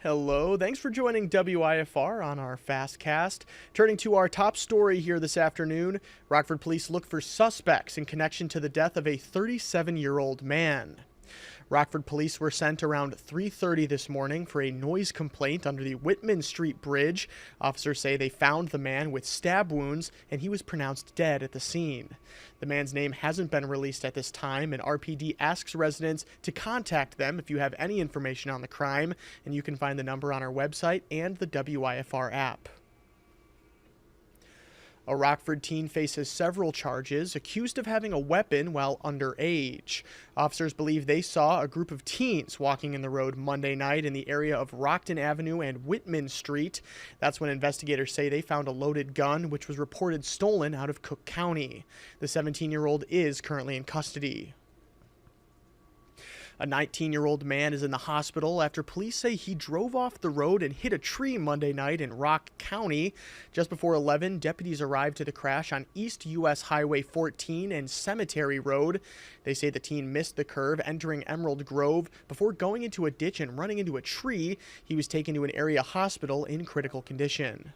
Hello, thanks for joining WIFR on our FastCast. Turning to our top story here this afternoon, Rockford police look for suspects in connection to the death of a 37-year-old man. Rockford police were sent around 3:30 this morning for a noise complaint under the Whitman Street Bridge. Officers say they found the man with stab wounds and he was pronounced dead at the scene. The man's name hasn't been released at this time, and RPD asks residents to contact them if you have any information on the crime, and you can find the number on our website and the WIFR app. A Rockford teen faces several charges, accused of having a weapon while underage. Officers believe they saw a group of teens walking in the road Monday night in the area of Rockton Avenue and Whitman Street. That's when investigators say they found a loaded gun, which was reported stolen out of Cook County. The 17-year-old is currently in custody. A 19-year-old man is in the hospital after police say he drove off the road and hit a tree Monday night in Rock County. Just before 11, deputies arrived to the crash on East U.S. Highway 14 and Cemetery Road. They say the teen missed the curve entering Emerald Grove before going into a ditch and running into a tree. He was taken to an area hospital in critical condition.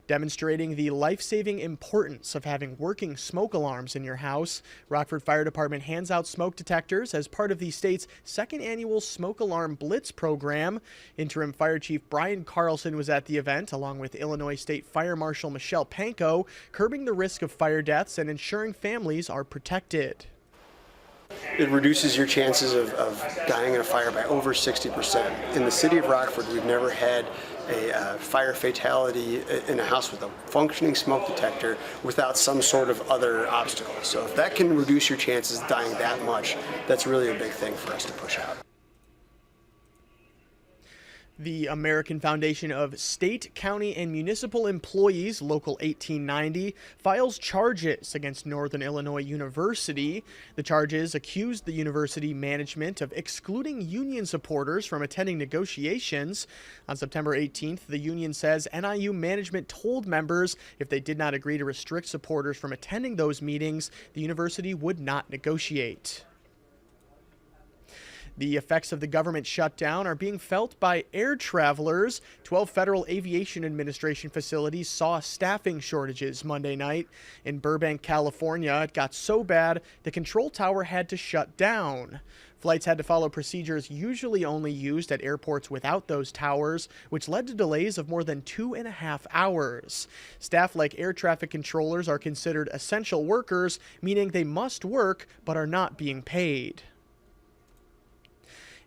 Demonstrating the life-saving importance of having working smoke alarms in your house, Rockford Fire Department hands out smoke detectors as part of the state's second annual Smoke Alarm Blitz program. Interim Fire Chief Brian Carlson was at the event, along with Illinois State Fire Marshal Michelle Pankow, curbing the risk of fire deaths and ensuring families are protected. It reduces your chances of dying in a fire by over 60%. In the city of Rockford, we've never had a fire fatality in a house with a functioning smoke detector without some sort of other obstacle. So if that can reduce your chances of dying that much, that's really a big thing for us to push out. The American Foundation of State, County, and Municipal Employees, Local 1890, files charges against Northern Illinois University. The charges accuse the university management of excluding union supporters from attending negotiations. On September 18th, the union says NIU management told members if they did not agree to restrict supporters from attending those meetings, the university would not negotiate. The effects of the government shutdown are being felt by air travelers. 12 Federal Aviation Administration facilities saw staffing shortages Monday night. In Burbank, California, it got so bad the control tower had to shut down. Flights had to follow procedures usually only used at airports without those towers, which led to delays of more than 2.5 hours. Staff like air traffic controllers are considered essential workers, meaning they must work but are not being paid.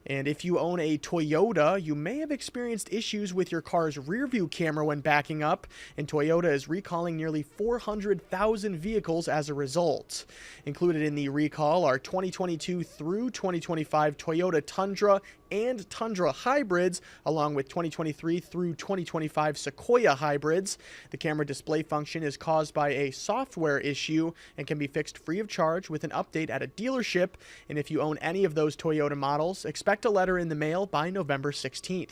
And if you own a Toyota, you may have experienced issues with your car's rearview camera when backing up, and Toyota is recalling nearly 400,000 vehicles as a result. Included in the recall are 2022 through 2025 Toyota Tundra and Tundra hybrids, along with 2023 through 2025 Sequoia hybrids. The camera display function is caused by a software issue and can be fixed free of charge with an update at a dealership. And if you own any of those Toyota models, expect a letter in the mail by November 16th.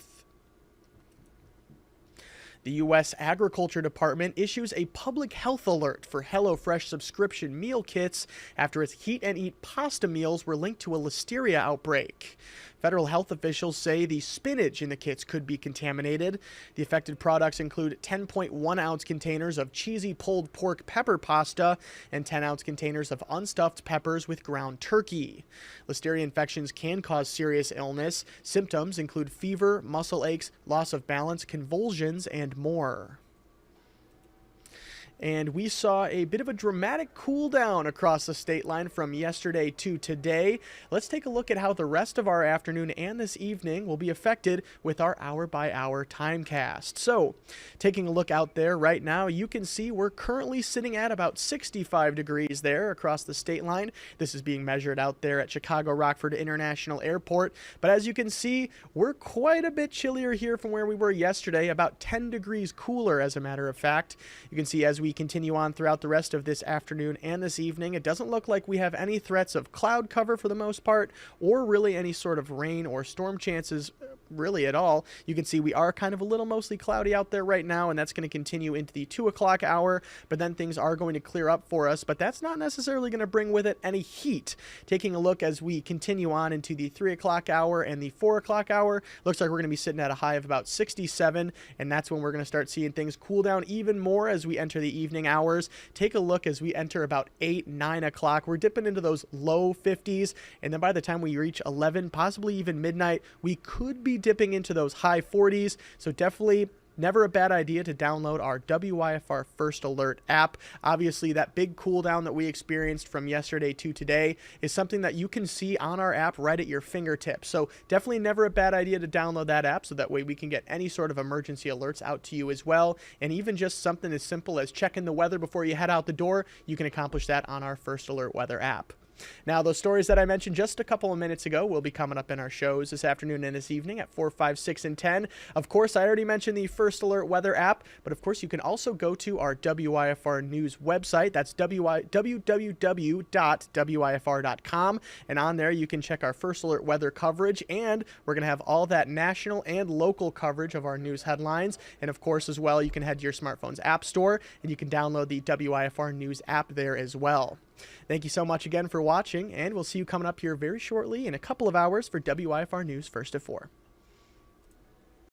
The U.S. Agriculture Department issues a public health alert for HelloFresh subscription meal kits after its Heat and Eat pasta meals were linked to a listeria outbreak. Federal health officials say the spinach in the kits could be contaminated. The affected products include 10.1-ounce containers of cheesy pulled pork pepper pasta and 10-ounce containers of unstuffed peppers with ground turkey. Listeria infections can cause serious illness. Symptoms include fever, muscle aches, loss of balance, convulsions, and more. And we saw a bit of a dramatic cool down across the state line from yesterday to today. Let's take a look at how the rest of our afternoon and this evening will be affected with our hour-by-hour timecast. So, taking a look out there right now, you can see we're currently sitting at about 65 degrees there across the state line. This is being measured out there at Chicago Rockford International Airport. But as you can see, we're quite a bit chillier here from where we were yesterday, about 10 degrees cooler as a matter of fact. You can see as we continue on throughout the rest of this afternoon and this evening, it doesn't look like we have any threats of cloud cover for the most part, or really any sort of rain or storm chances really at all. You can see we are kind of a little mostly cloudy out there right now, and that's going to continue into the 2 o'clock hour, but then things are going to clear up for us, but that's not necessarily going to bring with it any heat. Taking a look as we continue on into the 3 o'clock hour and the 4 o'clock hour, looks like we're going to be sitting at a high of about 67, and that's when we're going to start seeing things cool down even more as we enter the evening hours. Take a look as we enter about 8, 9 o'clock. We're dipping into those low 50s, and then by the time we reach 11, possibly even midnight, we could be dipping into those high 40s. So definitely never a bad idea to download our WIFR First Alert app. Obviously, that big cool down that we experienced from yesterday to today is something that you can see on our app right at your fingertips. So definitely never a bad idea to download that app so that way we can get any sort of emergency alerts out to you as well. And even just something as simple as checking the weather before you head out the door, you can accomplish that on our First Alert weather app. Now, those stories that I mentioned just a couple of minutes ago will be coming up in our shows this afternoon and this evening at 4, 5, 6, and 10. Of course, I already mentioned the First Alert weather app, but of course, you can also go to our WIFR News website. That's www.wifr.com, and on there, you can check our First Alert weather coverage, and we're going to have all that national and local coverage of our news headlines. And of course, as well, you can head to your smartphone's app store, and you can download the WIFR News app there as well. Thank you so much again for watching, and we'll see you coming up here very shortly in a couple of hours for WIFR News First at 4.